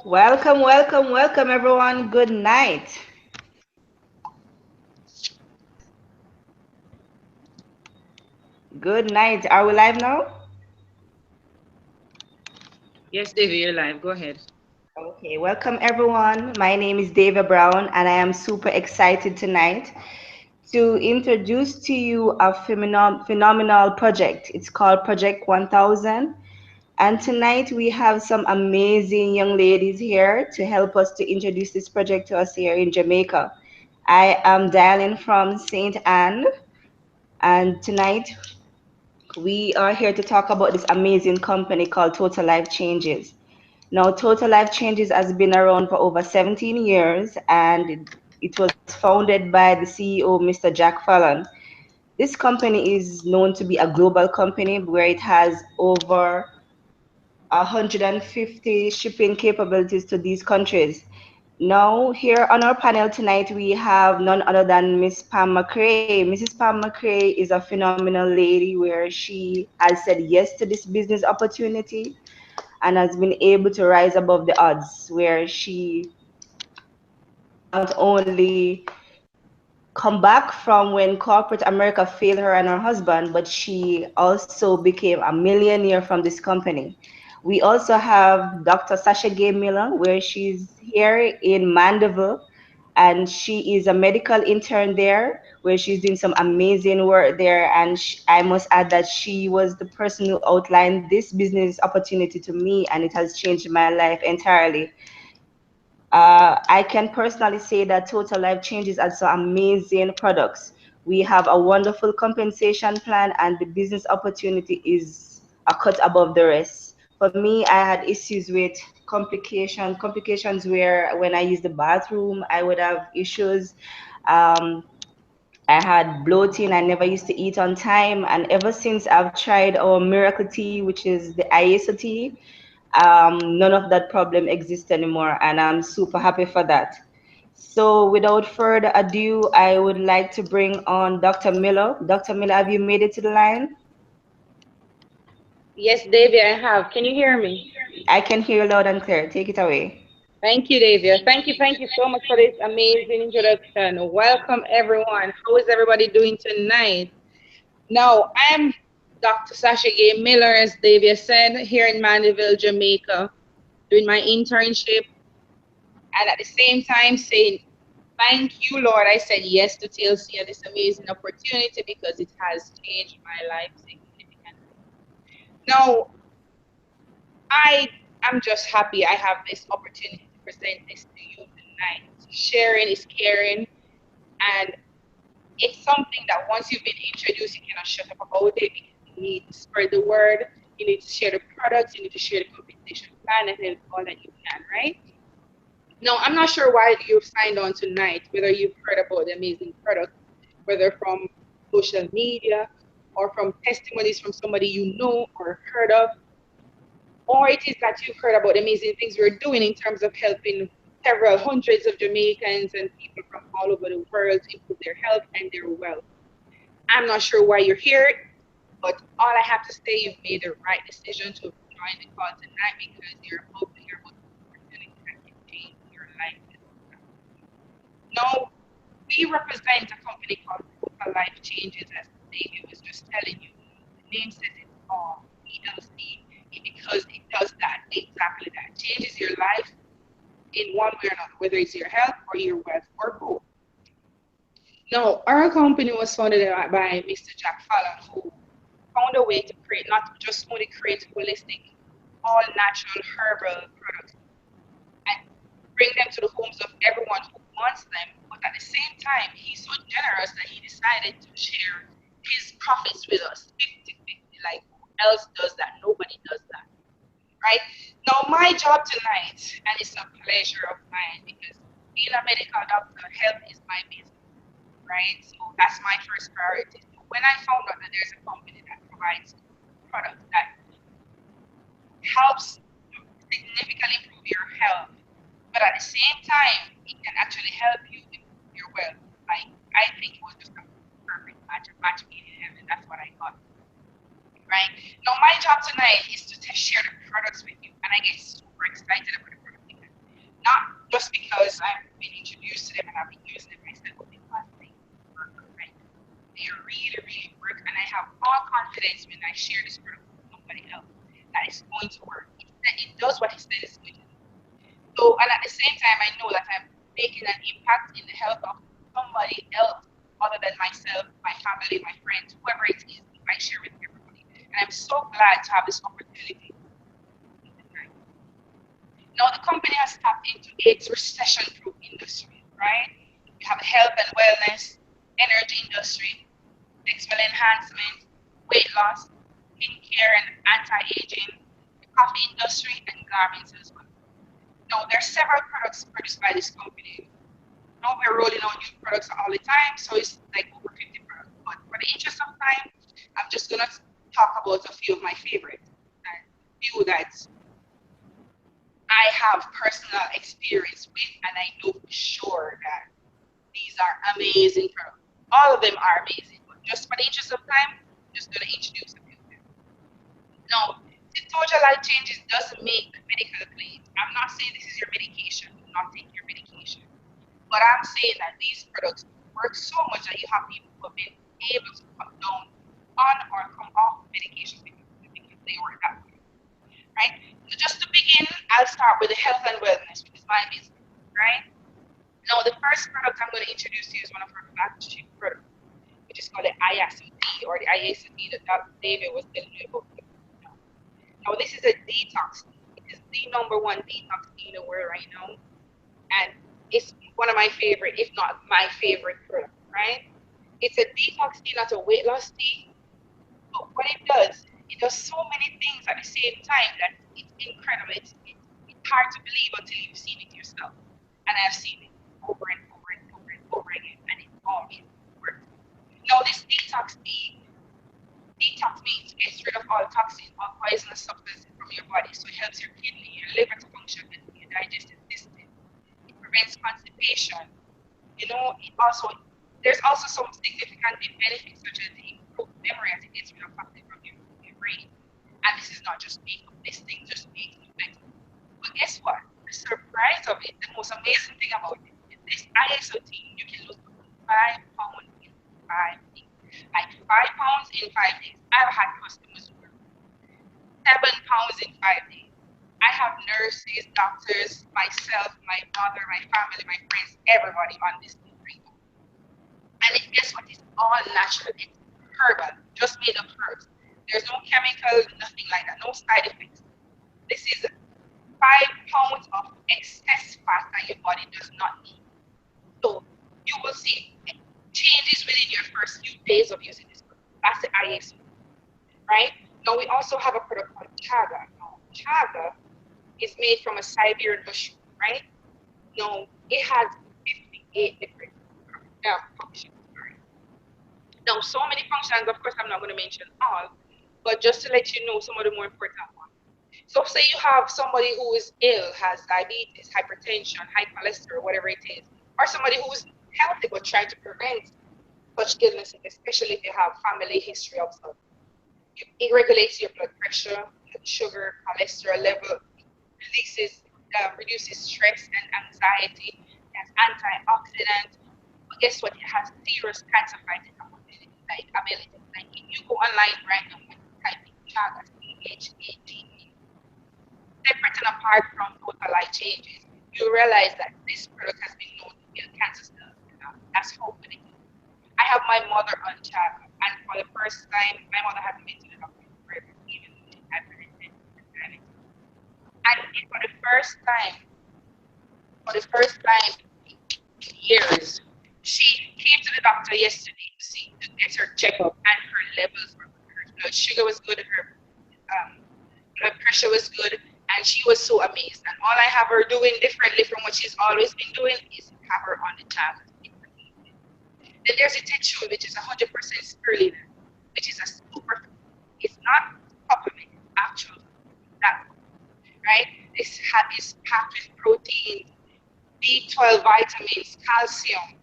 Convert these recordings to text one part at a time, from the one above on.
Welcome, welcome, welcome, everyone. Good night. Good night. Are we live now? Yes, Davy, you're live. Go ahead. Okay, welcome, everyone. My name is David Brown, and I am super excited tonight to introduce to you a phenomenal project. It's called Project 1000. And tonight we have some amazing young ladies here to help us to introduce this project to us here in Jamaica. I am dialing from St. Anne, and tonight we are here to talk about this amazing company called Total Life Changes. Now, Total Life Changes has been around for over 17 years and it was founded by the CEO, Mr. Jack Fallon. This company is known to be a global company where it has over 150 shipping capabilities to these countries. Now, here on our panel tonight, we have none other than Miss Pam McCrae. Mrs. Pam McCrae is a phenomenal lady where she has said yes to this business opportunity and has been able to rise above the odds, where she not only come back from when corporate America failed her and her husband, but she also became a millionaire from this company. We also have Dr. Sasha Gay Miller, where she's here in Mandeville, and she is a medical intern there, where she's doing some amazing work there. And I must add that she was the person who outlined this business opportunity to me, and it has changed my life entirely. I can personally say that Total Life Changes are some amazing products. We have a wonderful compensation plan, and the business opportunity is a cut above the rest. For me, I had issues with complications where when I use the bathroom, I would have issues. Um, I had bloating. I never used to eat on time. And ever since I've tried our Miracle Tea, which is the IASO tea, none of that problem exists anymore. And I'm super happy for that. So without further ado, I would like to bring on Dr. Miller. Dr. Miller, have you made it to the line? Yes, Davy, I have. Can you hear me? I can hear you loud and clear. Take it away. Thank you, Davy. Thank you so much for this amazing introduction. Welcome, everyone. How is everybody doing tonight? Now, I'm Dr. Sasha Gay Miller, as Davy said, here in Mandeville, Jamaica, doing my internship, and at the same time saying, thank you, Lord. I said yes to TLC and this amazing opportunity because it has changed my life significantly. Now, I am just happy I have this opportunity to present this to you tonight. Sharing is caring, and it's something that once you've been introduced, you cannot shut up about it because you need to spread the word, you need to share the products, you need to share the compensation plan, and help all that you can, right? Now, I'm not sure why you've signed on tonight, whether you've heard about the amazing product, whether from social media or from testimonies from somebody you know or heard of, or it is that you've heard about the amazing things we're doing in terms of helping several hundreds of Jamaicans and people from all over the world to improve their health and their wealth. I'm not sure why you're here, but all I have to say, you've made the right decision to join the call tonight because you're about to hear about an opportunity that can change your life. Now, we represent a company called Total Life Changes, as David was just telling you. The name says it all, TLC, because it does that, exactly that. Changes your life in one way or another, whether it's your health or your wealth or both. Now, our company was founded by Mr. Jack Fallon, who found a way to create, not just only create holistic, all natural herbal products and bring them to the homes of everyone who wants them. But at the same time, he's so generous that he decided to share his profits with us 50-50. Like, who else does that? Nobody does that, right? Now, my job tonight, and it's a pleasure of mine because being a medical doctor, health is my business, right? So that's my first priority. So when I found out that there's a company that provides products that helps significantly improve your health, but at the same time, it can actually help you improve your wealth. Like, I think it was just a perfect match, a match made in heaven. That's what I got, right? Now, my job tonight is to share the products with you, and I get super excited about the product. Not just because I've been introduced to them and I've been using them myself, but because they work, right? They really, really work, and I have all confidence when I share this product with somebody else that it's going to work. It does what it says it's going to do. So, and at the same time, I know that I'm making an impact in the health of somebody else other than myself, my family, my friends, whoever it is, if I share with everybody. And I'm so glad to have this opportunity. Now, the company has tapped into its recession-proof industry, right? We have health and wellness, energy industry, sexual enhancement, weight loss, skincare and anti-aging, the coffee industry, and garments as well. Now, there are several products produced by this company. Now we're rolling out new products all the time, so it's like over 50 products. But for the interest of time, I'm just gonna talk about a few of my favorites and few that I have personal experience with, and I know for sure that these are amazing products. All of them are amazing, but just for the interest of time, I'm just gonna introduce a few of them. Now, total life changes doesn't make medical claims. I'm not saying this is your medication. Do not take your medication. But I'm saying that these products work so much that you have people who have been able to cut down on or come off medications because they work that way, right? So just to begin, I'll start with the health and wellness, which is my business, right? Now, the first product I'm going to introduce to you is one of our flagship products, which is called the IACD, or the IACD that Dr. David was telling you about. Now, this is a detox tea. It is the #1 detox tea in the world right now. And it's one of my favorite, if not my favorite product, right? It's a detox tea, not a weight loss tea. But what it does so many things at the same time that it's incredible. It's hard to believe until you've seen it yourself. And I've seen it over and over and over and over again, and it always works. Now, this detox means it gets rid of all toxins, all poisonous substances from your body. So it helps your kidney, your liver to function, and your digestive system. It prevents constipation. You know, there's also some significant benefits such as the improved memory as it gets rid of toxins from your brain. And this is not just makeup. This thing just makes you better. But guess what? The surprise of it, the most amazing thing about it, is this ISO team, you can lose up to 5 pounds in 5 days. Like 5 pounds in 5 days. I've had customers who are 7 pounds in 5 days. I have nurses, doctors, myself, my mother, my family, my friends, everybody on this thing right now. And guess what? It's all natural. It's herbal, just made of herbs. There's no chemicals, nothing like that, no side effects. This is 5 pounds of excess fat that your body does not need. So you will see changes within your first few days of using this product. That's the IAC, right? Now we also have a product called chaga. Now, chaga is made from a Siberian mushroom, right? Now it has 58 different functions. Right? Now, so many functions, of course, I'm not going to mention all, but just to let you know some of the more important ones. So say you have somebody who is ill, has diabetes, hypertension, high cholesterol, whatever it is, or somebody who is healthy but trying to prevent such illnesses, especially if you have family history of such. It regulates your blood pressure, sugar, cholesterol level, reduces stress and anxiety, it has antioxidants. But guess what? It has serious cancer fighting ability. Like if you go online right now and type in chaga, CHAGA, separate and apart from total life changes, you realize that this product has been known to kill cancer cells. That's how good it is. I have my mother on chaga, and for the first time, my mother hasn't been to the doctor forever, even though she had diabetes. And for the first time in years, she came to the doctor yesterday to get her checkup, and her levels were good. Her blood sugar was good, her blood pressure was good, and she was so amazed. And all I have her doing differently from what she's always been doing is have her on the chaga. Then there's a tissue, which is 100% spirulina, which is a super. It's not supplement, actual that, right? It's packed with proteins, B12 vitamins, calcium.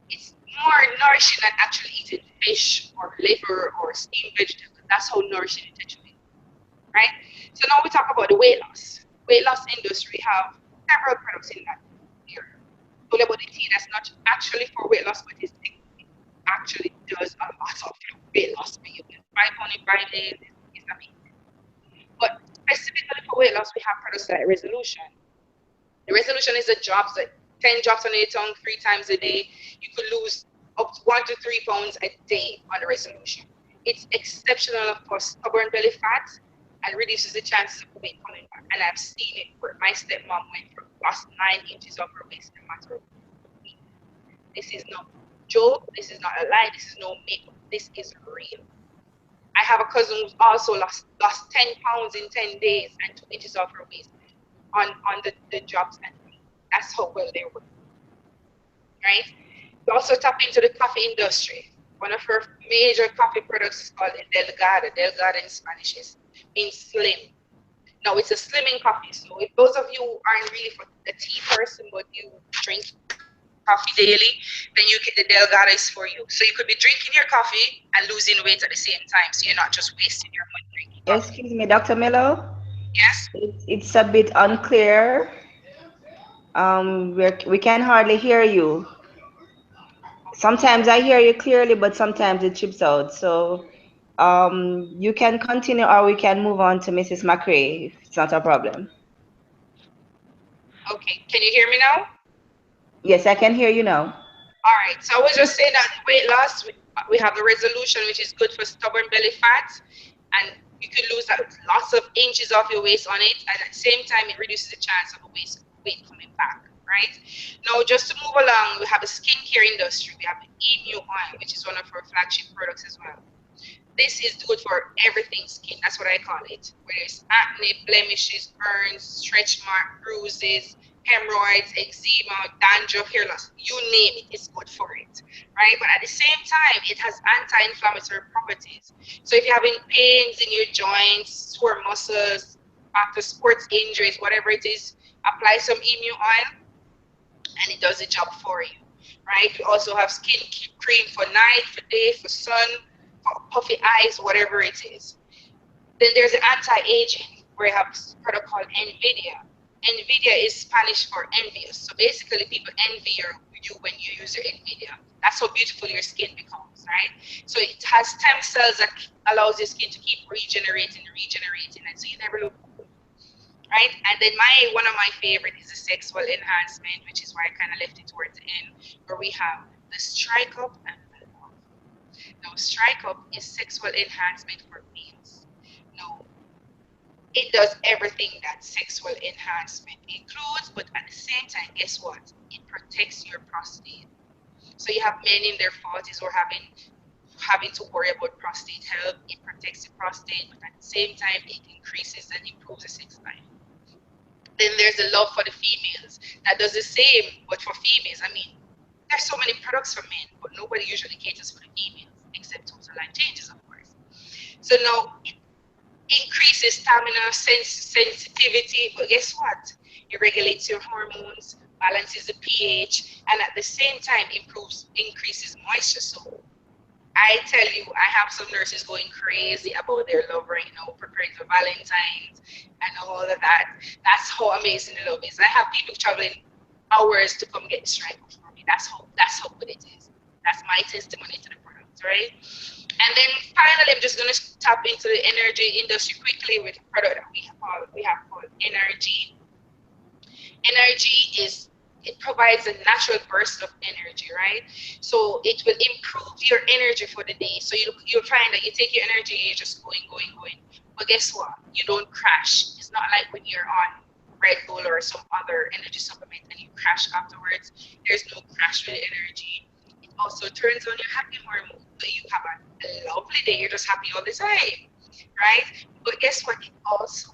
It's more nourishing than actually eating fish or liver or steamed vegetables. That's how nourishing it actually is, right? So now we talk about the weight loss. Weight loss industry have several products in that area. Talk about the tea that's not actually for weight loss, but it actually does a lot of weight loss for you. 5 pounds in 5 days is amazing. But specifically for weight loss, we have products like Resolution. The Resolution is a drops, like 10 drops on your tongue 3 times a day. You could lose up to 1 to 3 pounds a day on the Resolution. It's exceptional for stubborn belly fat and reduces the chances of weight coming back. And I've seen it where my stepmom went from lost 9 inches of her waist in a matter of weeks. This is no joke. This is not a lie. This is no makeup. This is real. I have a cousin who's also lost 10 pounds in 10 days and 2 inches of her waist on the jobs, and that's how well they work, right? We also tap into the coffee industry. One of her major coffee products is called Delgada. Delgada in Spanish means slim. Now it's a slimming coffee. So if those of you aren't really for the tea person, but you drink coffee daily, then the Delgada is for you. So you could be drinking your coffee and losing weight at the same time. So you're not just wasting your money drinking coffee. Excuse me, Dr. Melo. Yes? It's a bit unclear. We can hardly hear you. Sometimes I hear you clearly, but sometimes it chips out. So you can continue, or we can move on to Mrs. McRae if it's not a problem. Okay. Can you hear me now? Yes, I can hear you now. All right. So I was just saying that weight loss, we have the Resolution, which is good for stubborn belly fat, and you could lose lots of inches off your waist on it, and at the same time, it reduces the chance of a weight coming back. Right now, just to move along, we have the skincare industry. We have the Emu oil, which is one of our flagship products as well. This is good for everything skin. That's what I call it. Whether it's acne, blemishes, burns, stretch mark, bruises, hemorrhoids, eczema, dandruff, hair loss, you name it, it's good for it, right? But at the same time, it has anti-inflammatory properties. So if you're having pains in your joints, sore muscles, after sports injuries, whatever it is, apply some Emu oil and it does the job for you, right? We also have skin cream for night, for day, for sun, for puffy eyes, whatever it is. Then there's the anti-aging, where you have a product called NVIDIA. NVIDIA is Spanish for envious. So basically, people envy you when you use your NVIDIA. That's how beautiful your skin becomes, right? So it has stem cells that allows your skin to keep regenerating, and so you never look old, right? And then one of my favorite is the sexual enhancement, which is why I kind of left it towards the end, where we have the Strike Up and the Love. Now, Strike Up is sexual enhancement for males. Now, it does everything that sexual enhancement includes, but at the same time, guess what? It protects your prostate. So you have men in their 40s who are having to worry about prostate health. It protects the prostate, but at the same time, it increases and improves the sex life. Then there's the Love for the females that does the same, but for females. I mean, there's so many products for men, but nobody usually caters for the females, except Total Line Changes, of course. So now it increases stamina, sensitivity, but guess what? It regulates your hormones, balances the pH, and at the same time increases moisture. So I tell you, I have some nurses going crazy about their lover, preparing for Valentine's and all of that. That's how amazing the love is. I have people traveling hours to come get Strike Up for me. That's how good it is. That's my testimony to the product, right? And then finally, I'm just gonna tap into the energy industry quickly with a product that we have called Energy. Energy it provides a natural burst of energy, right? So it will improve your energy for the day. So you'll find that you take your energy, you're just going. But guess what? You don't crash. It's not like when you're on Red Bull or some other energy supplement and you crash afterwards. There's no crash with the energy. It also turns on your happy hormone. So you have a lovely day. You're just happy all the time, right? But guess what? It also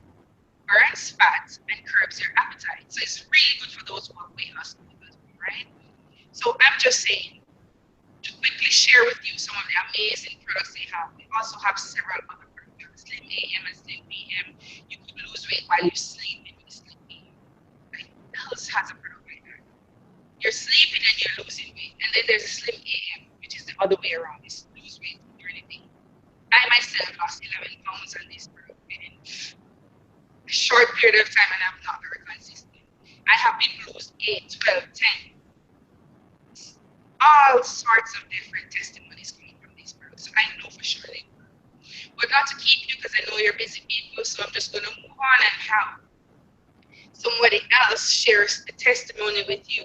burns fat and curbs your appetite. So it's really good for those who have weight loss goals, right? So I'm just saying to quickly share with you some of the amazing products they have. We also have several other products, Slim AM and Slim PM. You could lose weight while you're sleeping with Slim AM. Like, who else has a product like that? You're sleeping and you're losing weight. And then there's a Slim AM, which is the other way around. It's lose weight during the day. I myself lost 11 pounds on this product within a short period of time, and I'm not very consistent. I have been lose 8, 12, 10. All sorts of different testimonies coming from these products. So I know for sure they work. But not to keep you because I know you're busy people, so I'm just going to move on and have somebody else shares a testimony with you.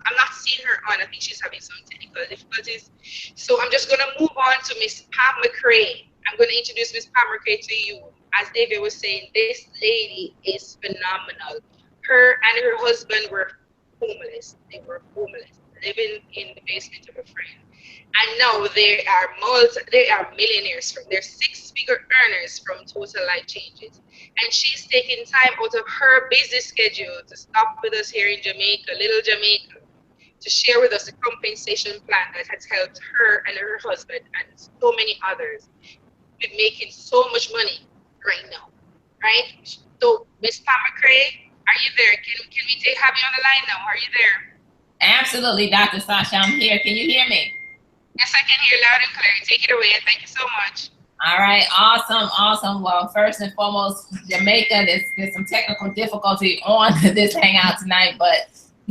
I'm not seeing her on. I think she's having some technical difficulties. So I'm just going to move on to Miss Pam McCray. I'm going to introduce Miss Pam McCray to you. As David was saying, this lady is phenomenal. Her and her husband were homeless. They were homeless, living in the basement of a friend. And now they are millionaires from they're six-figure earners from Total Life Changes. And she's taking time out of her busy schedule to stop with us here in Jamaica, little Jamaica, to share with us a compensation plan that has helped her and her husband and so many others with making so much money right now. Right? So Miss Pam McCray, are you there? Can we have you on the line now? Are you there? Absolutely, Dr. Sasha, I'm here. Can you hear me? Yes, I can hear loud and clear. Take it away. Thank you so much. All right, awesome. Well, first and foremost, Jamaica, there's some technical difficulty on this hangout tonight, but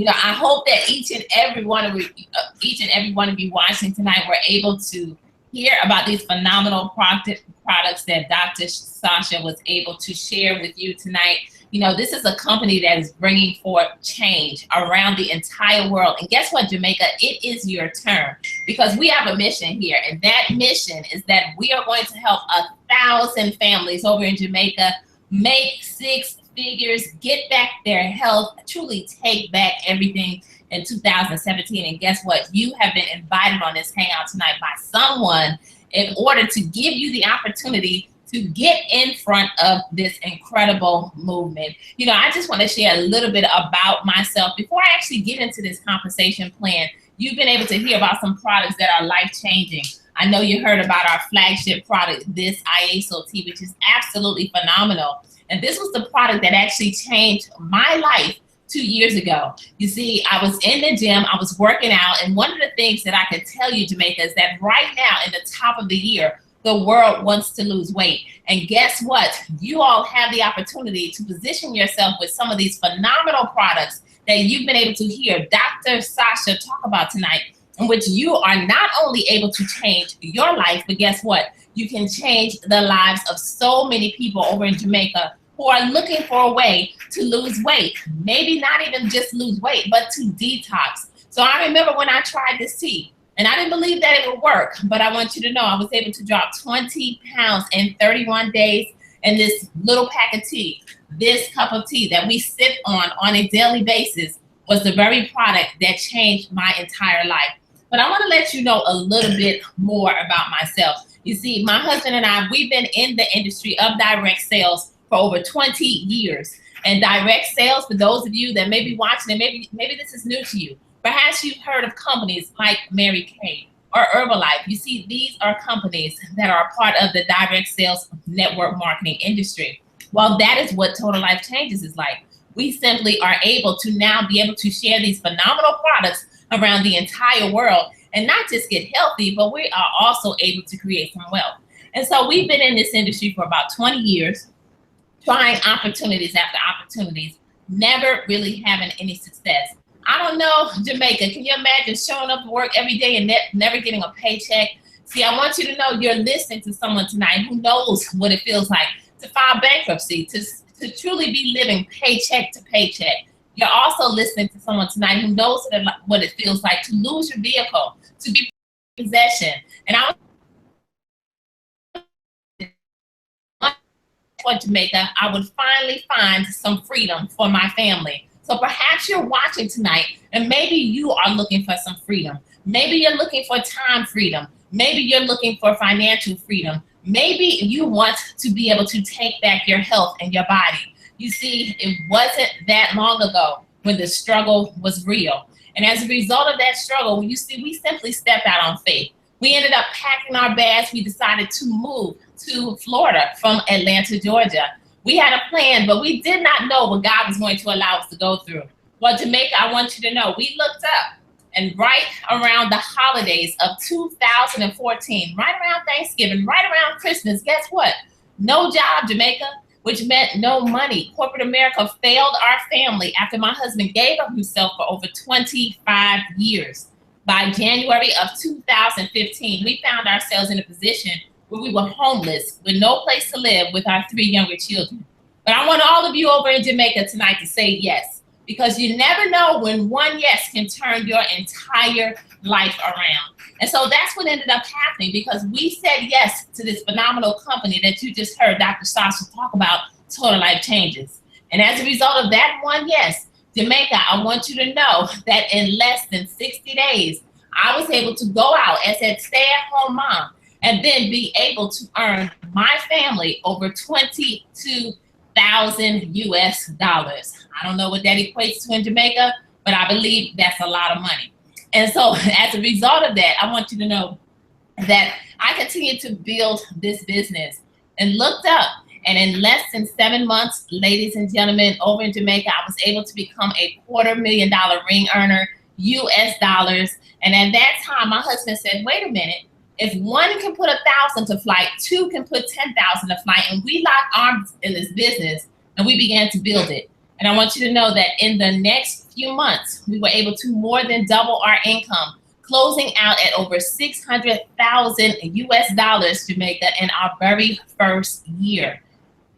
I hope that each and every one of you watching tonight were able to hear about these phenomenal products that Dr. Sasha was able to share with you tonight. This is a company that is bringing forth change around the entire world. And guess what, Jamaica? It is your turn, because we have a mission here. And that mission is that we are going to help 1,000 families over in Jamaica make 6 figures, get back their health, truly take back everything in 2017. And guess what? You have been invited on this hangout tonight by someone in order to give you the opportunity to get in front of this incredible movement. I just want to share a little bit about myself before I actually get into this compensation plan. You've been able to hear about some products that are life-changing. I know you heard about our flagship product, this IASO tea, which is absolutely phenomenal. And this was the product that actually changed my life 2 years ago. You see, I was in the gym, I was working out, and one of the things that I can tell you, Jamaica, is that right now in the top of the year, the world wants to lose weight. And guess what? You all have the opportunity to position yourself with some of these phenomenal products that you've been able to hear Dr. Sasha talk about tonight, in which you are not only able to change your life, but guess what? You can change the lives of so many people over in Jamaica who are looking for a way to lose weight. Maybe not even just lose weight, but to detox. So I remember when I tried this tea, and I didn't believe that it would work, but I want you to know I was able to drop 20 pounds in 31 days. And this little pack of tea, this cup of tea that we sip on a daily basis, was the very product that changed my entire life. But I want to let you know a little bit more about myself. You see, my husband and I, we've been in the industry of direct sales for over 20 years. And direct sales, for those of you that may be watching, and maybe this is new to you, perhaps you've heard of companies like Mary Kay or Herbalife. You see, these are companies that are part of the direct sales network marketing industry. Well, that is what Total Life Changes is like. We simply are able to now be able to share these phenomenal products around the entire world, and not just get healthy, but we are also able to create some wealth. And so we've been in this industry for about 20 years, trying opportunities after opportunities, never really having any success. I don't know, Jamaica, can you imagine showing up to work every day and never getting a paycheck? See, I want you to know you're listening to someone tonight who knows what it feels like to file bankruptcy, to truly be living paycheck to paycheck. You're also listening to someone tonight who knows what it feels like to lose your vehicle, to be in possession. And I for Jamaica, I would finally find some freedom for my family. So perhaps you're watching tonight and maybe you are looking for some freedom. Maybe you're looking for time freedom. Maybe you're looking for financial freedom. Maybe you want to be able to take back your health and your body. You see, it wasn't that long ago when the struggle was real. And as a result of that struggle, you see, we simply stepped out on faith. We ended up packing our bags. We decided to move to Florida from Atlanta, Georgia. We had a plan, but we did not know what God was going to allow us to go through. Well, Jamaica, I want you to know, we looked up, and right around the holidays of 2014, right around Thanksgiving, right around Christmas, guess what? No job, Jamaica. which meant no money. Corporate America failed our family after my husband gave up himself for over 25 years. By January of 2015, we found ourselves in a position where we were homeless with no place to live with our 3 younger children. But I want all of you over in Jamaica tonight to say yes, because you never know when one yes can turn your entire life around. And so that's what ended up happening, because we said yes to this phenomenal company that you just heard Dr. Sasha talk about, Total Life Changes. And as a result of that one yes, Jamaica, I want you to know that in less than 60 days, I was able to go out as a stay-at-home mom and then be able to earn my family over $22,000 US. I don't know what that equates to in Jamaica, but I believe that's a lot of money. And so as a result of that, I want you to know that I continued to build this business and looked up. And in less than 7 months, ladies and gentlemen, over in Jamaica, I was able to become a $250,000 ring earner, US dollars. And at that time, my husband said, wait a minute, if one can put 1,000 to flight, two can put 10,000 to flight. And we locked arms in this business and we began to build it. And I want you to know that in the next few months, we were able to more than double our income, closing out at over 600,000 US dollars, Jamaica, in our very first year.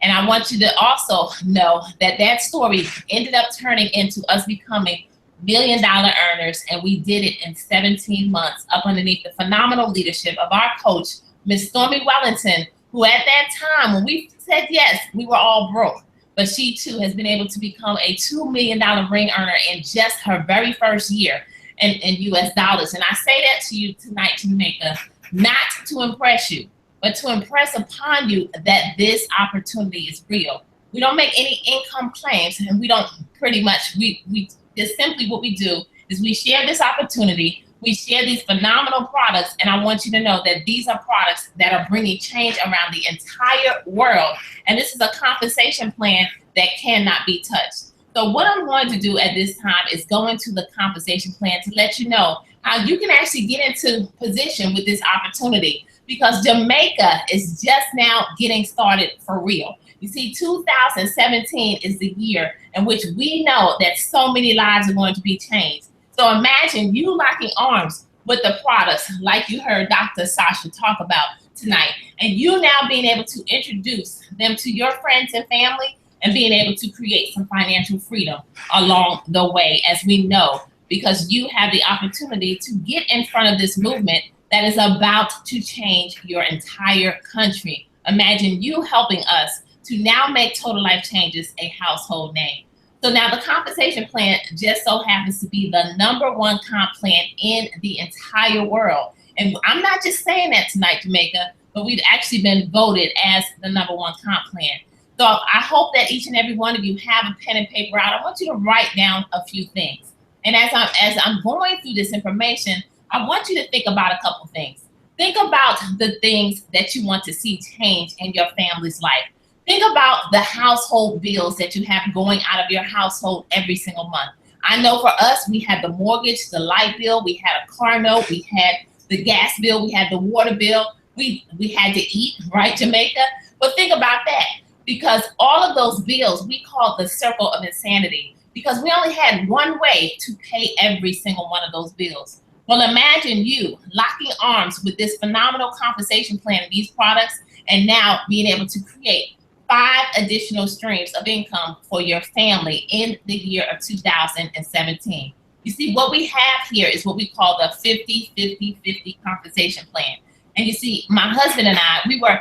And I want you to also know that that story ended up turning into us becoming $1 million earners, and we did it in 17 months up underneath the phenomenal leadership of our coach, Miss Stormy Wellington, who at that time, when we said yes, we were all broke. But she too has been able to become a $2 million ring earner in just her very first year in US dollars. And I say that to you tonight, Jamaica, not to impress you, but to impress upon you that this opportunity is real. We don't make any income claims, and we don't pretty much, we just simply what we do is we share this opportunity, we share these phenomenal products, and I want you to know that these are products that are bringing change around the entire world. And this is a compensation plan that cannot be touched. So what I'm going to do at this time is go into the compensation plan to let you know how you can actually get into position with this opportunity, because Jamaica is just now getting started for real. You see, 2017 is the year in which we know that so many lives are going to be changed. So imagine you locking arms with the products like you heard Dr. Sasha talk about tonight, and you now being able to introduce them to your friends and family and being able to create some financial freedom along the way, as we know, because you have the opportunity to get in front of this movement that is about to change your entire country. Imagine you helping us to now make Total Life Changes a household name. So now the compensation plan just so happens to be the #1 comp plan in the entire world. And I'm not just saying that tonight, Jamaica, but we've actually been voted as the #1 comp plan. So I hope that each and every one of you have a pen and paper out. I want you to write down a few things. And as I'm going through this information, I want you to think about a couple things. Think about the things that you want to see change in your family's life. Think about the household bills that you have going out of your household every single month. I know for us, we had the mortgage, the light bill, we had a car note, we had the gas bill, we had the water bill, we had to eat, right, Jamaica? But think about that, because all of those bills, we call the circle of insanity, because we only had one way to pay every single one of those bills. Well, imagine you locking arms with this phenomenal compensation plan and these products, and now being able to create 5 additional streams of income for your family in the year of 2017. You see, what we have here is what we call the 50-50-50 compensation plan. And you see, my husband and I, we were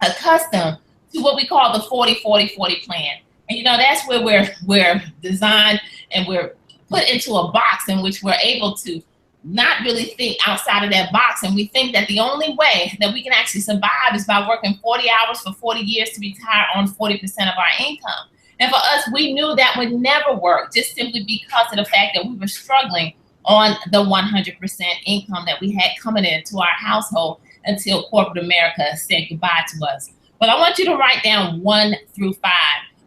accustomed to what we call the 40-40-40 plan. And you know, that's where we're designed and we're put into a box in which we're able to not really think outside of that box. And we think that the only way that we can actually survive is by working 40 hours for 40 years to retire on 40% of our income. And for us, we knew that would never work, just simply because of the fact that we were struggling on the 100% income that we had coming into our household until corporate America said goodbye to us. But I want you to write down 1 through 5,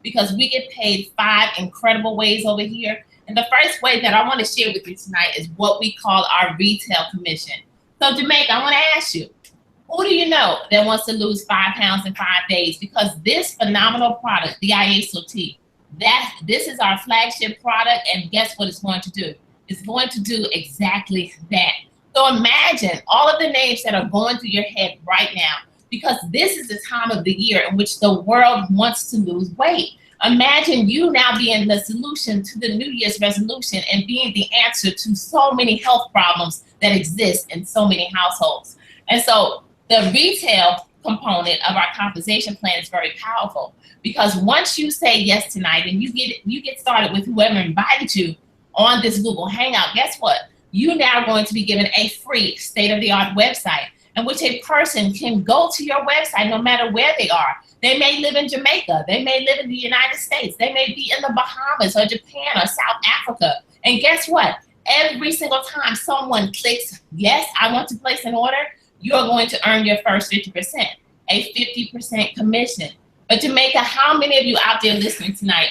because we get paid 5 incredible ways over here. And the first way that I want to share with you tonight is what we call our retail commission. So Jamaica, I want to ask you, Who do you know that wants to lose 5 pounds in 5 days? Because this phenomenal product, the IASOT, this is our flagship product, and guess what it's going to do? It's going to do exactly that. So imagine all of the names that are going through your head right now, because this is the time of the year in which the world wants to lose weight. Imagine you now being the solution to the New Year's resolution and being the answer to so many health problems that exist in so many households. And so the retail component of our compensation plan is very powerful, because once you say yes tonight and you get started with whoever invited you on this Google Hangout, guess what? You're now going to be given a free state-of-the-art website in which a person can go to your website no matter where they are. They may live in Jamaica, they may live in the United States, they may be in the Bahamas or Japan or South Africa. And guess what? Every single time someone clicks, yes, I want to place an order, you're going to earn your first 50%, a 50% commission. But Jamaica, how many of you out there listening tonight,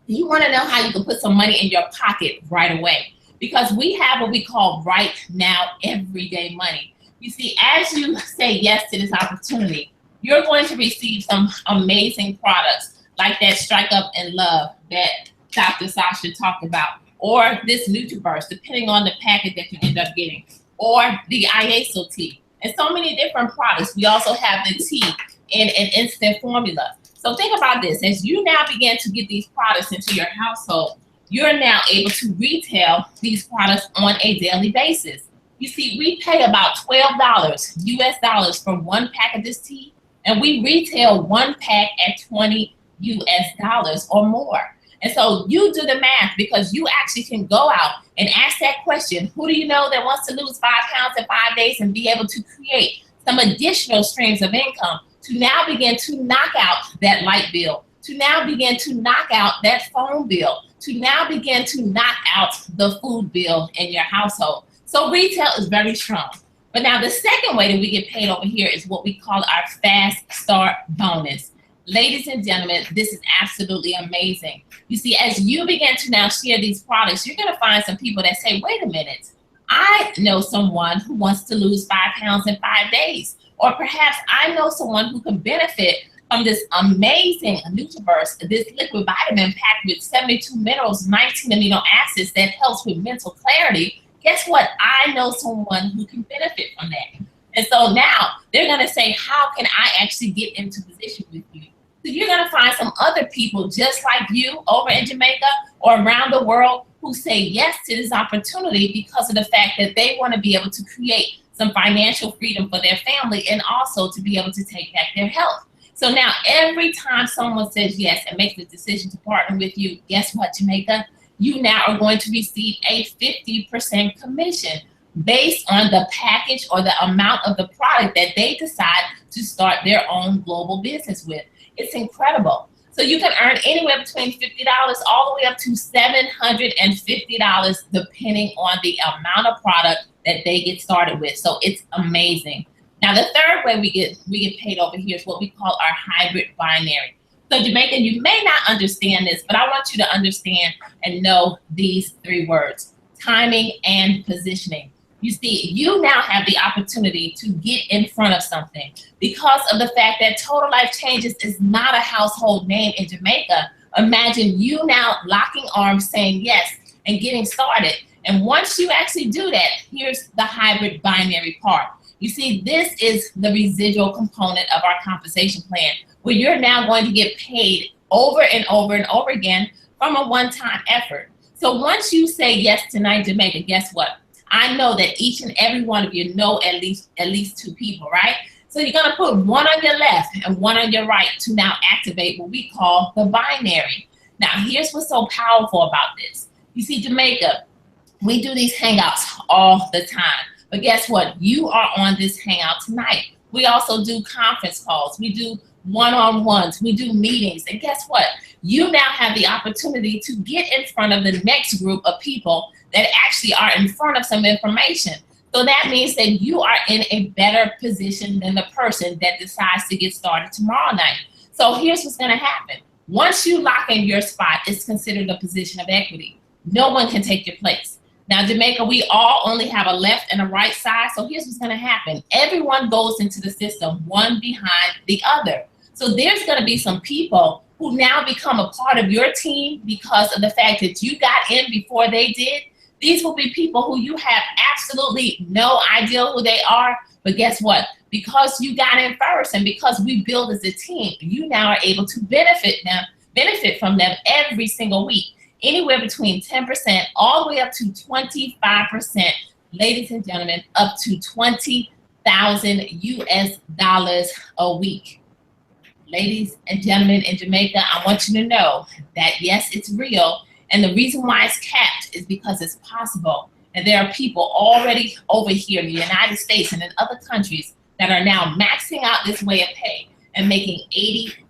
you want to know how you can put some money in your pocket right away? Because we have what we call right now everyday money. You see, as you say yes to this opportunity, you're going to receive some amazing products like that Strike Up and Love that Dr. Sasha talked about, or this NutriBurst, depending on the packet that you end up getting, or the IASOT, and so many different products. We also have the tea in an instant formula. So think about this. As you now begin to get these products into your household, you're now able to retail these products on a daily basis. You see, we pay about $12 US dollars for one pack of this tea, and we retail one pack at 20 US dollars or more. And so you do the math, because you actually can go out and ask that question, who do you know that wants to lose 5 pounds in 5 days, and be able to create some additional streams of income to now begin to knock out that light bill, to now begin to knock out that phone bill, to now begin to knock out the food bill in your household. So retail is very strong. But now the second way that we get paid over here is what we call our Fast Start Bonus. Ladies and gentlemen, this is absolutely amazing. You see, as you begin to now share these products, you're going to find some people that say, wait a minute, I know someone who wants to lose 5 pounds in 5 days. Or perhaps I know someone who can benefit from this amazing NutriBurst, this liquid vitamin packed with 72 minerals, 19 amino acids that helps with mental clarity. Guess what? I know someone who can benefit from that. And so now they're going to say, how can I actually get into position with you? So you're going to find some other people just like you over in Jamaica or around the world who say yes to this opportunity because of the fact that they want to be able to create some financial freedom for their family, and also to be able to take back their health. So now every time someone says yes and makes the decision to partner with you, guess what, Jamaica? You now are going to receive a 50% commission based on the package or the amount of the product that they decide to start their own global business with. It's incredible. So you can earn anywhere between $50 all the way up to $750, depending on the amount of product that they get started with. So it's amazing. Now, the third way we get paid over here is what we call our hybrid binary. So Jamaican, you may not understand this, but I want you to understand and know these 3 words: timing and positioning. You see, you now have the opportunity to get in front of something because of the fact that Total Life Changes is not a household name in Jamaica. Imagine you now locking arms, saying yes, and getting started. And once you actually do that, here's the hybrid binary part. You see, this is the residual component of our compensation plan, where you're now going to get paid over and over and over again from a one-time effort. So once you say yes tonight, Jamaica, guess what? I know that each and every one of you know at least 2 people, right? So you're going to put one on your left and one on your right to now activate what we call the binary. Now, here's what's so powerful about this. You see, Jamaica, we do these hangouts all the time. But guess what? You are on this hangout tonight. We also do conference calls. We do one-on-ones. We do meetings. And guess what? You now have the opportunity to get in front of the next group of people that actually are in front of some information. So that means that you are in a better position than the person that decides to get started tomorrow night. So here's what's going to happen. Once you lock in your spot, it's considered a position of equity. No one can take your place. Now, Jamaica, we all only have a left and a right side. So here's what's going to happen. Everyone goes into the system, one behind the other. So there's going to be some people who now become a part of your team because of the fact that you got in before they did. These will be people who you have absolutely no idea who they are. But guess what? Because you got in first and because we build as a team, you now are able to benefit from them every single week. Anywhere between 10% all the way up to 25%, ladies and gentlemen, up to $20,000 US a week. Ladies and gentlemen in Jamaica, I want you to know that yes, it's real. And the reason why it's capped is because it's possible. And there are people already over here in the United States and in other countries that are now maxing out this way of pay and making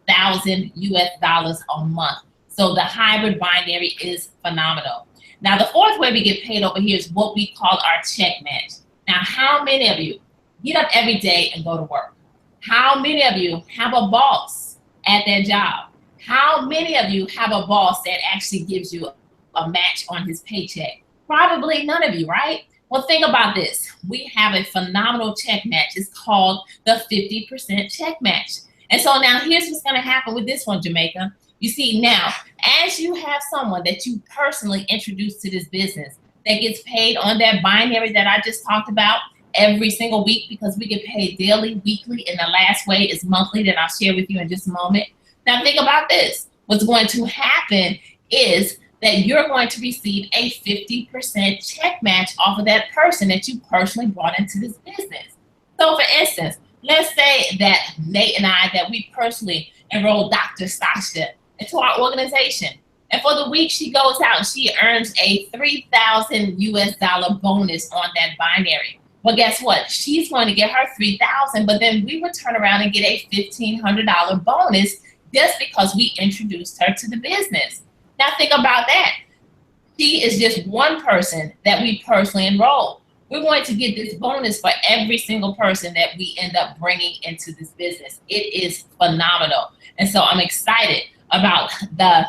$80,000 US a month. So the hybrid binary is phenomenal. Now, the fourth way we get paid over here is what we call our check match. Now, how many of you get up every day and go to work? How many of you have a boss at their job? How many of you have a boss that actually gives you a match on his paycheck? Probably none of you, right? Well, think about this. We have a phenomenal check match. It's called the 50% check match. And so now here's what's going to happen with this one, Jamaica. You see, now, as you have someone that you personally introduced to this business that gets paid on that binary that I just talked about every single week, because we get paid daily, weekly, and the last way is monthly that I'll share with you in just a moment. Now, think about this. What's going to happen is that you're going to receive a 50% check match off of that person that you personally brought into this business. So, for instance, let's say that Nate and I, that we personally enrolled Dr. Sasha into our organization. And for the week she goes out and she earns a $3,000 US bonus on that binary. Well, guess what? She's going to get her $3,000, but then we would turn around and get a $1,500 bonus just because we introduced her to the business. Now think about that. She is just one person that we personally enrolled. We're going to get this bonus for every single person that we end up bringing into this business. It is phenomenal. And so I'm excited about the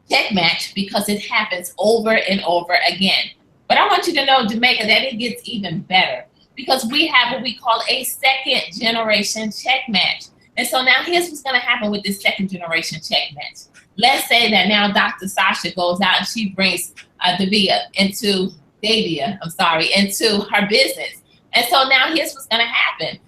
check match because it happens over and over again. But I want you to know, Jamaica, that it gets even better because we have what we call a second generation check match. And so now here's what's going to happen with this second generation check match. Let's say that now Dr. Sasha goes out and she brings Davia into her business. And so now here's what's going to happen.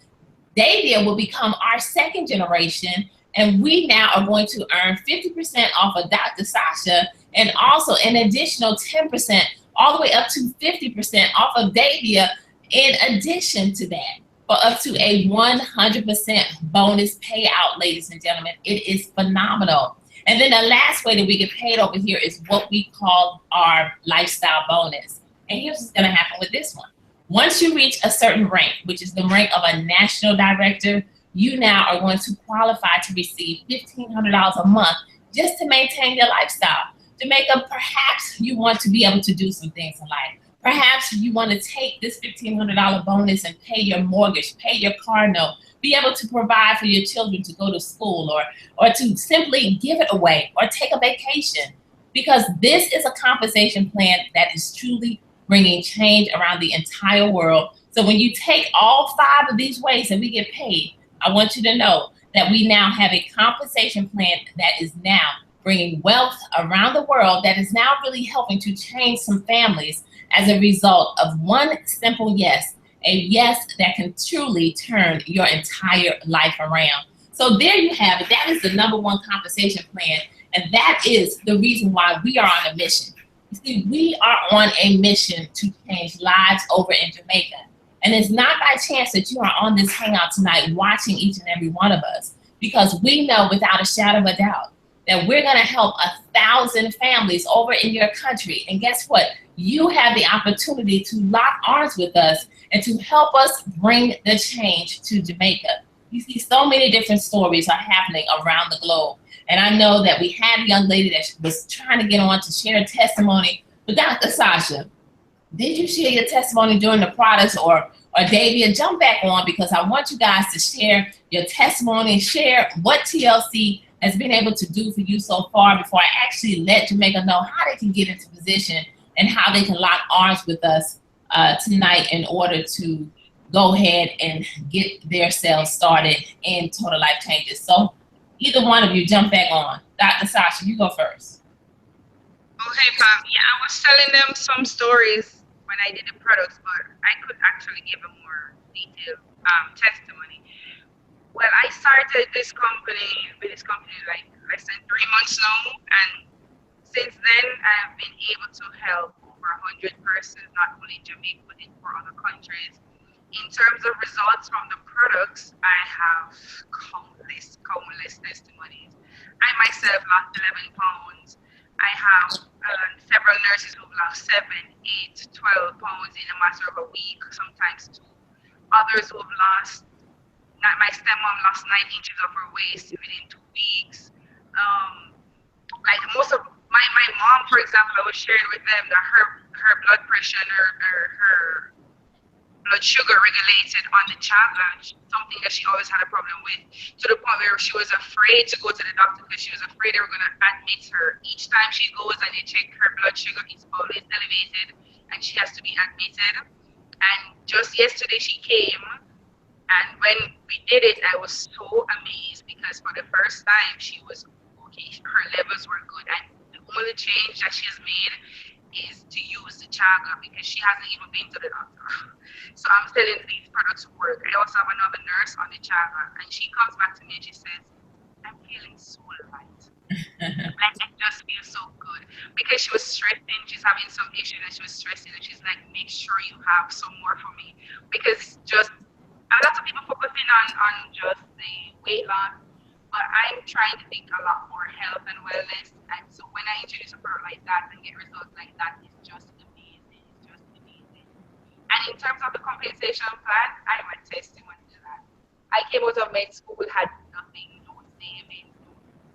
Davia will become our second generation, and we now are going to earn 50% off of Dr. Sasha and also an additional 10% all the way up to 50% off of Davia in addition to that, for up to a 100% bonus payout, ladies and gentlemen. It is phenomenal. And then the last way that we get paid over here is what we call our lifestyle bonus. And here's what's going to happen with this one. Once you reach a certain rank, which is the rank of a national director, you now are going to qualify to receive $1,500 a month just to maintain your lifestyle. Jamaica, perhaps you want to be able to do some things in life. Perhaps you want to take this $1,500 bonus and pay your mortgage, pay your car note, be able to provide for your children to go to school or to simply give it away or take a vacation. Because this is a compensation plan that is truly bringing change around the entire world. So when you take all 5 of these ways and we get paid, I want you to know that we now have a compensation plan that is now bringing wealth around the world, that is now really helping to change some families as a result of one simple yes, a yes that can truly turn your entire life around. So there you have it. That is the #1 compensation plan. And that is the reason why we are on a mission. You see, we are on a mission to change lives over in Jamaica. And it's not by chance that you are on this hangout tonight watching each and every one of us, because we know without a shadow of a doubt that we're going to help 1,000 families over in your country. And guess what? You have the opportunity to lock arms with us and to help us bring the change to Jamaica. You see, so many different stories are happening around the globe. And I know that we had a young lady that was trying to get on to share a testimony. But Dr. Sasha, did you share your testimony during the products, or Davia, jump back on, because I want you guys to share your testimony and share what TLC has been able to do for you so far before I actually let Jamaica know how they can get into position and how they can lock arms with us tonight in order to go ahead and get their sales started in Total Life Changes. So either one of you jump back on. Dr. Sasha, you go first. Okay, Pam. Yeah, I was telling them some stories when I did the products, but I could actually give a more detailed testimony. Well, I started this company like less than 3 months now, and since then I've been able to help over 100 persons, not only in Jamaica but in 4 other countries. In terms of results from the products, I have countless testimonies. I myself lost 11 pounds. I have several nurses who've lost 7, 8, 12 pounds in a matter of a week, sometimes 2. Others who have lost, my stepmom lost 9 inches of her waist within 2 weeks. Like most of my mom, for example, I was sharing with them that her blood pressure and her blood sugar regulated on the challenge, something that she always had a problem with, to the point where she was afraid to go to the doctor because she was afraid they were going to admit her. Each time she goes and they check her blood sugar, it's always elevated and she has to be admitted. And just yesterday she came, and when we did it, I was so amazed because for the first time she was okay, her levels were good, and the only change that she has made is to use the chaga because she hasn't even been to the doctor. So I'm telling these products work. I also have another nurse on the chaga, and she comes back to me and she says, I'm feeling so light. Like I just feel so good. Because she was stressing, she's having some issues and she was stressing, and she's like, make sure you have some more for me. Because it's just a lot of people focusing on just the weight loss, but I'm trying to think a lot more health and wellness. And so when I introduce a product like that and get results like that, it's just amazing. It's just amazing. And in terms of the compensation plan, I'm a testimony to that. I came out of med school, had nothing, no savings.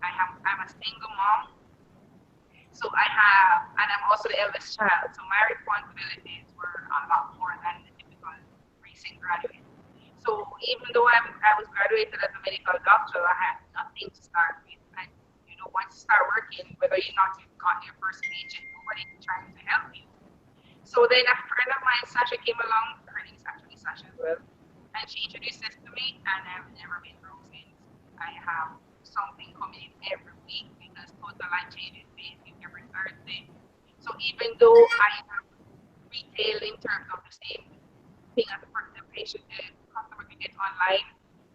I'm a single mom. So and I'm also the eldest child. So my responsibilities were a lot more than the typical recent graduate. So even though I was graduated as a medical doctor, I had nothing to start with. And once you start working, whether you've got your first paycheck, nobody's trying to help you. So then a friend of mine, Sasha, came along. Her name is actually Sasha as well, and she introduced this to me, and I've never been broke since. I have something coming in every week because Total Life Changes pays you every Thursday. So even though I have retail in terms of the same thing as the customer can get online,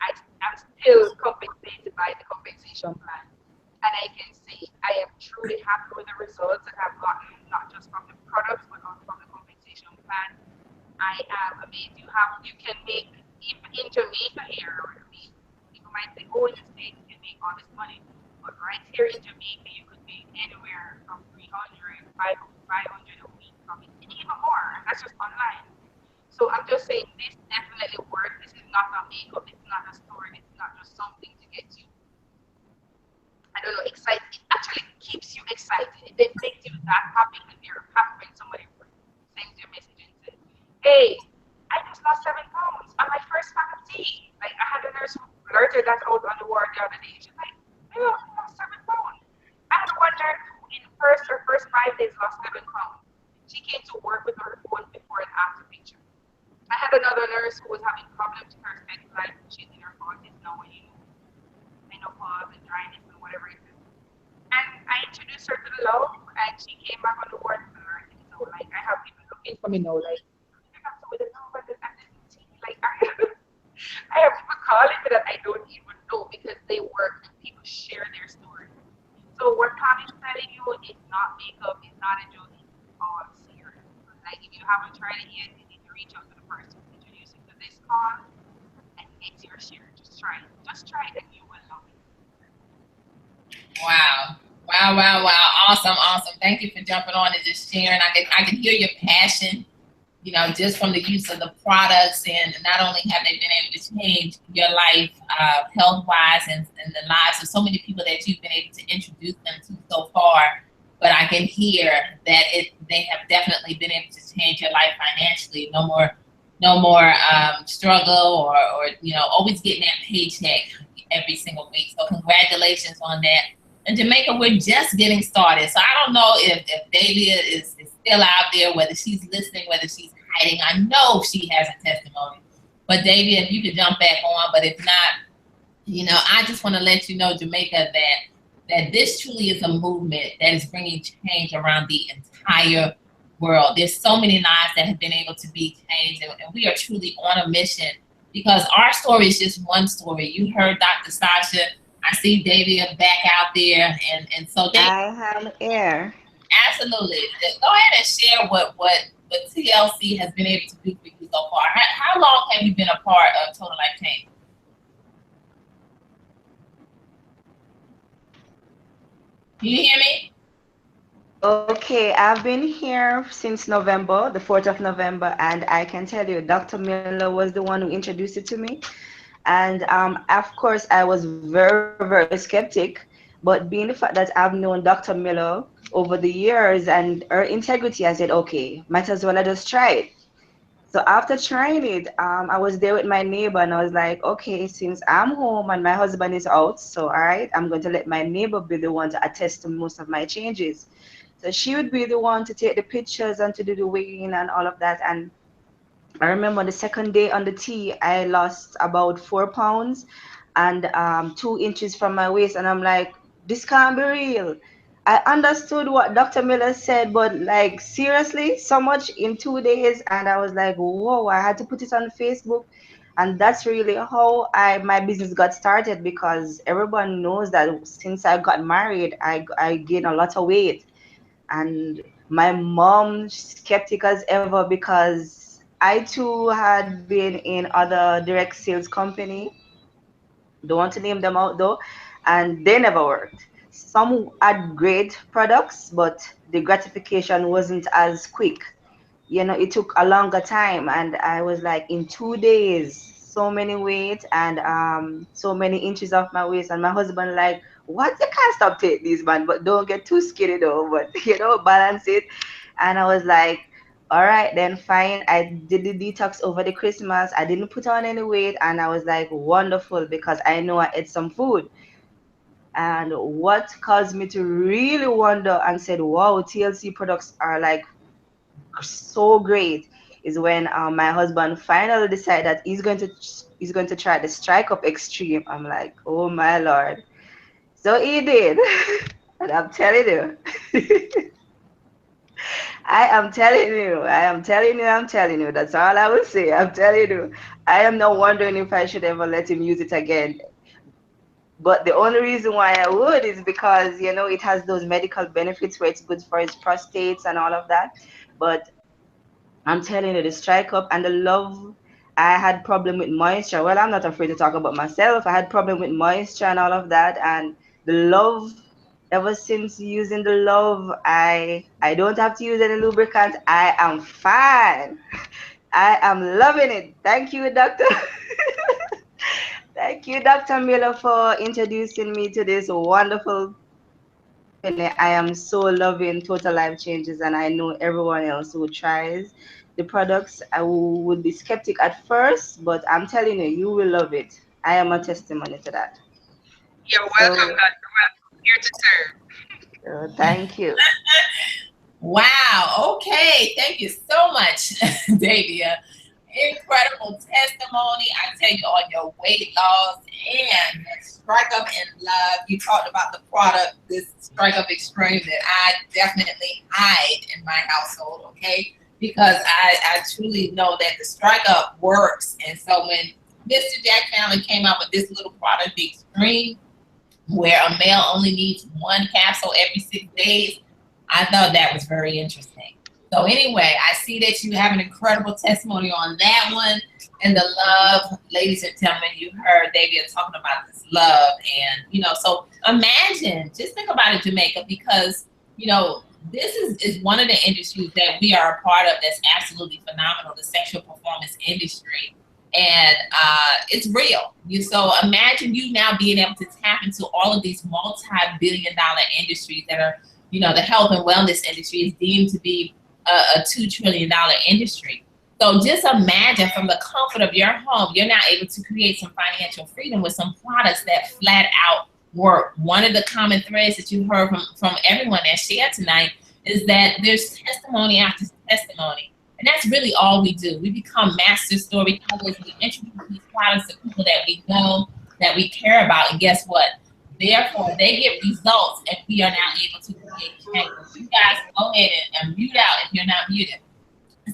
I'm still compensated by the compensation plan. And I can say I am truly happy with the results that I've gotten, not just from the products, but also from the compensation plan. I am amazed. You can make, even in Jamaica here, I mean, people might say, oh, in the States you can make all this money. But right here in Jamaica, you could make anywhere from 300, 500 a week, and even more. And that's just online. So I'm just saying this definitely works. This is not a makeup. This is not a story. This is not just something to get you, I don't know, excited. It actually keeps you excited. It makes you that happy when you're happy when somebody sends you a message and says, hey, I just lost 7 pounds on my first pack of tea. Like I had a nurse who blurted that out on the ward the other day. She's like, I lost 7 pounds. I had one nurse who in her first 5 days lost 7 pounds. She came to work with her phone before and after picture. I had another nurse who was having problems with her sex life. She's in her 40s now, menopause and dryness and whatever it is. And I introduced her to the love, and she came back on the ward for learning. So, like, I have people looking for me now, like, you're not with the love and the tea. Like, I have people calling me that I don't even know because they work and people share their story. So, what Pam is telling you is not makeup, it's not a joke, it's all serious. Like, if you haven't tried it yet, you need to reach out to the person introducing to this call and get your share. Just try it. Just try it and you will love it. Wow. Awesome. Thank you for jumping on and just sharing. I can hear your passion, just from the use of the products, and not only have they been able to change your life health-wise and the lives of so many people that you've been able to introduce them to so far, but I can hear that they have definitely been able to change your life financially. No more struggle or always getting that paycheck every single week. So congratulations on that. In Jamaica, we're just getting started. So I don't know if Davia is still out there, whether she's listening, whether she's hiding. I know she has a testimony. But Davia, if you could jump back on, but if not, you know, I just want to let you know, Jamaica, that this truly is a movement that is bringing change around the entire world. There's so many lives that have been able to be changed, and we are truly on a mission, because our story is just one story. You heard Dr. Sasha. I see Davia back out there, and so I am here. absolutely. Go ahead and share what TLC has been able to do for you so far. How long have you been a part of Total Life Change? Can you hear me? Okay, I've been here since November, the 4th of November, and I can tell you, Dr. Miller was the one who introduced it to me. And of course, I was very, very skeptic, but being the fact that I've known Dr. Miller over the years and her integrity, I said, okay, might as well I just try it. So after trying it, I was there with my neighbor, and I was like, okay, since I'm home and my husband is out, so all right, I'm going to let my neighbor be the one to attest to most of my changes. So she would be the one to take the pictures and to do the weighing and all of that. And I remember the second day on the tea, I lost about 4 pounds and 2 inches from my waist. And I'm like, this can't be real. I understood what Dr. Miller said, but like seriously, so much in 2 days. And I was like, whoa, I had to put it on Facebook. And that's really how my business got started, because everyone knows that since I got married, I gained a lot of weight. And my mom skeptical as ever, because I too had been in other direct sales company, don't want to name them out though, and they never worked. Some had great products, but the gratification wasn't as quick. You know, it took a longer time, and I was like, in 2 days, so many weight and so many inches off my waist. And my husband like, what, you can't stop taking these, man, but don't get too skinny though, but you know, balance it. And I was like, all right, then fine. I did the detox over the Christmas. I didn't put on any weight, and I was like, wonderful, because I know I ate some food. And what caused me to really wonder and said, wow, TLC products are like so great, is when my husband finally decided that he's going to try the Strike Up Extreme. I'm like, oh my lord. So he did. And I'm telling you, I'm telling you, that's all I will say. I'm telling you, I am not wondering if I should ever let him use it again. But the only reason why I would is because, you know, it has those medical benefits where it's good for his prostates and all of that. But I'm telling you, the Strike Up and the Love, I had problem with moisture. Well, I'm not afraid to talk about myself. I had problem with moisture and all of that. And the Love, ever since using the Love, I don't have to use any lubricant. I am fine. I am loving it. Thank you, Doctor. Thank you, Dr. Miller, for introducing me to this wonderful company. I am so loving Total Life Changes, and I know everyone else who tries the products, I would be skeptic at first, but I'm telling you, you will love it. I am a testimony to that. You're welcome, Dr. Welcome. Here to serve. Thank you. Wow. Okay. Thank you so much, Davia. Incredible testimony. I tell you, on your weight loss and Strike Up in Love. You talked about the product, this Strike Up Extreme, that I definitely hide in my household, okay? Because I truly know that the Strike Up works. And so when Mr. Jack Fallon came out with this little product, the Extreme, where a male only needs 1 capsule every 6 days, I thought that was very interesting. So anyway, I see that you have an incredible testimony on that one. And the love, ladies and gentlemen, you heard Davia talking about this love. And, you know, so imagine, just think about it, Jamaica, because, you know, this is one of the industries that we are a part of that's absolutely phenomenal, the sexual performance industry. And it's real. So imagine you now being able to tap into all of these multi-billion-dollar industries that are, you know, the health and wellness industry is deemed to be a $2 trillion industry. So just imagine, from the comfort of your home, you're now able to create some financial freedom with some products that flat out work. One of the common threads that you heard from everyone that shared tonight is that there's testimony after testimony. And that's really all we do. We become master storytellers. We introduce these products to people that we know, that we care about. And guess what? Therefore, they get results, and we are now able to create change. You guys go ahead and mute out if you're not muted.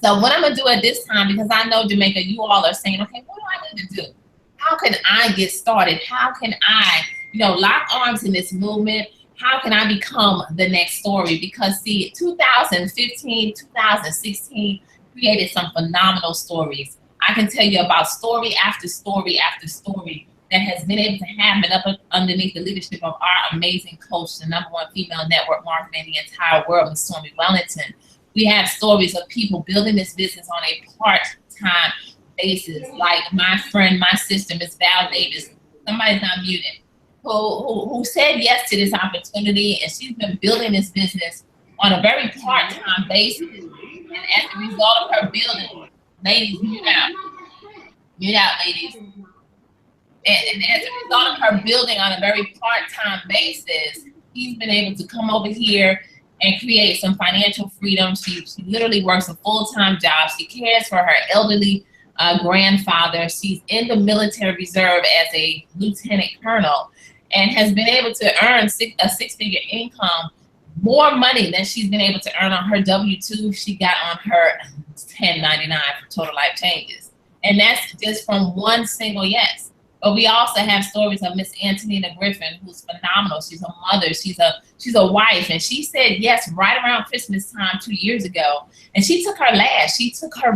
So what I'm going to do at this time, because I know, Jamaica, you all are saying, okay, what do I need to do? How can I get started? How can I, lock arms in this movement? How can I become the next story? Because see, 2015, 2016 created some phenomenal stories. I can tell you about story after story after story that has been able to happen up underneath the leadership of our amazing coach, the #1 female network marketer in the entire world, Ms. Stormy Wellington. We have stories of people building this business on a part-time basis, like my friend, my sister, Ms. Val Davis. Somebody's not muted. Who said yes to this opportunity, and she's been building this business on a very part-time basis. And as a result of her building, ladies, mute out, ladies. And as a result of her building on a very part-time basis, she's been able to come over here and create some financial freedom. She literally works a full-time job. She cares for her elderly grandfather. She's in the military reserve as a lieutenant colonel, and has been able to earn a six-figure income, more money than she's been able to earn on her W-2 she got on her 1099 for Total Life Changes. And that's just from one single yes. But we also have stories of Miss Antonina Griffin, who's phenomenal. She's a mother, she's a wife, and she said yes right around Christmas time 2 years ago. And she took her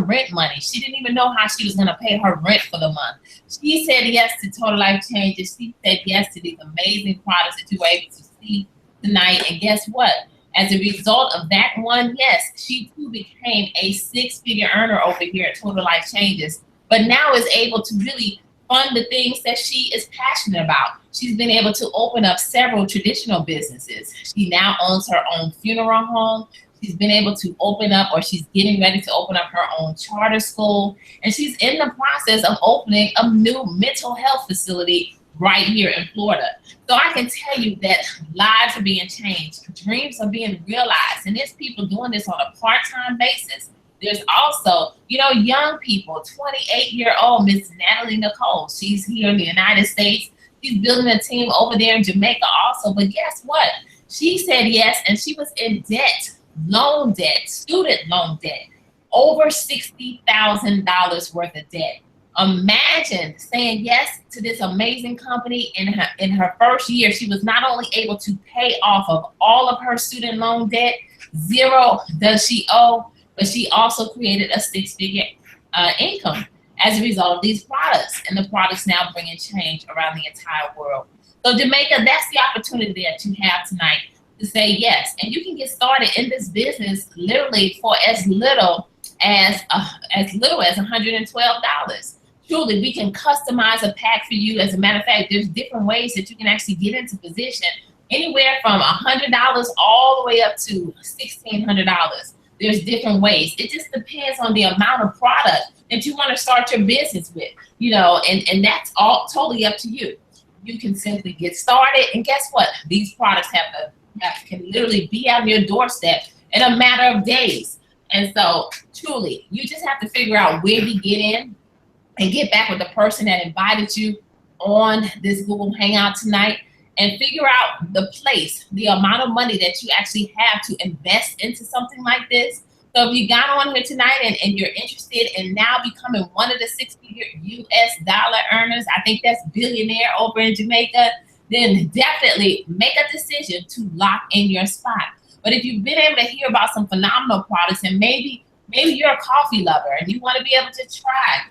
rent money. She didn't even know how she was gonna pay her rent for the month. She said yes to Total Life Changes. She said yes to these amazing products that you were able to see tonight. And guess what? As a result of that one yes, she too became a six-figure earner over here at Total Life Changes, but now is able to really fund the things that she is passionate about. She's been able to open up several traditional businesses. She now owns her own funeral home. She's been able to open up, or she's getting ready to open up her own charter school. And she's in the process of opening a new mental health facility right here in Florida. So I can tell you that lives are being changed, dreams are being realized, and there's people doing this on a part-time basis. There's also, young people, 28-year-old Miss Natalie Nicole. She's here in the United States. She's building a team over there in Jamaica also. But guess what? She said yes, and she was in debt, loan debt, student loan debt, over $60,000 worth of debt. Imagine saying yes to this amazing company. In her first year, she was not only able to pay off of all of her student loan debt, zero does she owe, but she also created a six-figure income as a result of these products. And the products now bringing change around the entire world. So Jamaica, that's the opportunity that you have tonight to say yes. And you can get started in this business literally for as little as $112. Truly, we can customize a pack for you. As a matter of fact, there's different ways that you can actually get into position, anywhere from $100 all the way up to $1,600. There's different ways. It just depends on the amount of product that you want to start your business with, and that's all totally up to you. You can simply get started, and guess what? These products can literally be on your doorstep in a matter of days. And so truly, you just have to figure out where to get in and get back with the person that invited you on this Google Hangout tonight, and figure out the place, the amount of money that you actually have to invest into something like this. So if you got on here tonight and you're interested in now becoming one of the six-figure US dollar earners, I think that's billionaire over in Jamaica, then definitely make a decision to lock in your spot. But if you've been able to hear about some phenomenal products, and maybe you're a coffee lover and you want to be able to try,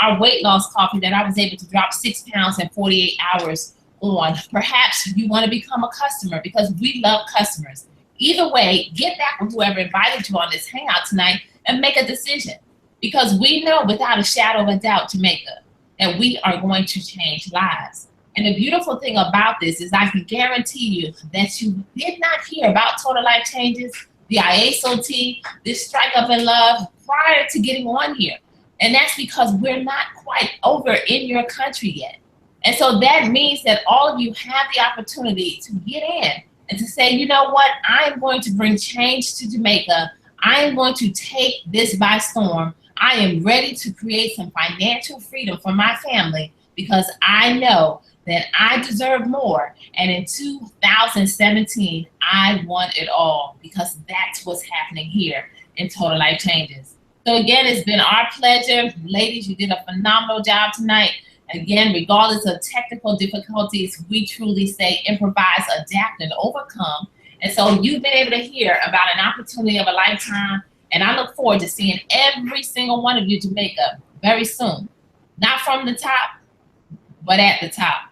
our weight loss coffee that I was able to drop 6 pounds in 48 hours on. Perhaps you want to become a customer, because we love customers. Either way, get back with whoever invited you on this hangout tonight and make a decision, because we know without a shadow of a doubt, Jamaica, that we are going to change lives. And the beautiful thing about this is I can guarantee you that you did not hear about Total Life Changes, the IASOT, this Strike Up in Love prior to getting on here. And that's because we're not quite over in your country yet. And so that means that all of you have the opportunity to get in and to say, you know what, I am going to bring change to Jamaica. I am going to take this by storm. I am ready to create some financial freedom for my family because I know that I deserve more. And in 2017, I want it all because that's what's happening here in Total Life Changes. So again, it's been our pleasure. Ladies, you did a phenomenal job tonight. Again, regardless of technical difficulties, we truly say improvise, adapt, and overcome. And so you've been able to hear about an opportunity of a lifetime. And I look forward to seeing every single one of you, Jamaica, very soon. Not from the top, but at the top.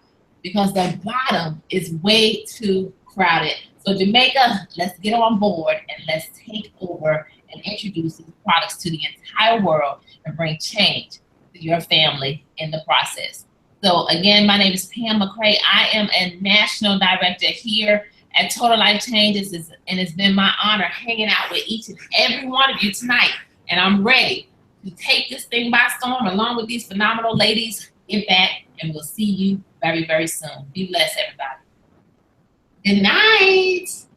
Because the bottom is way too crowded. So Jamaica, let's get on board and let's take over and introduce these products to the entire world and bring change to your family in the process. So again, my name is Pam McCray. I am a national director here at Total Life Changes, and it's been my honor hanging out with each and every one of you tonight. And I'm ready to take this thing by storm along with these phenomenal ladies. Get back, and we'll see you very, very soon. Be blessed, everybody. Good night.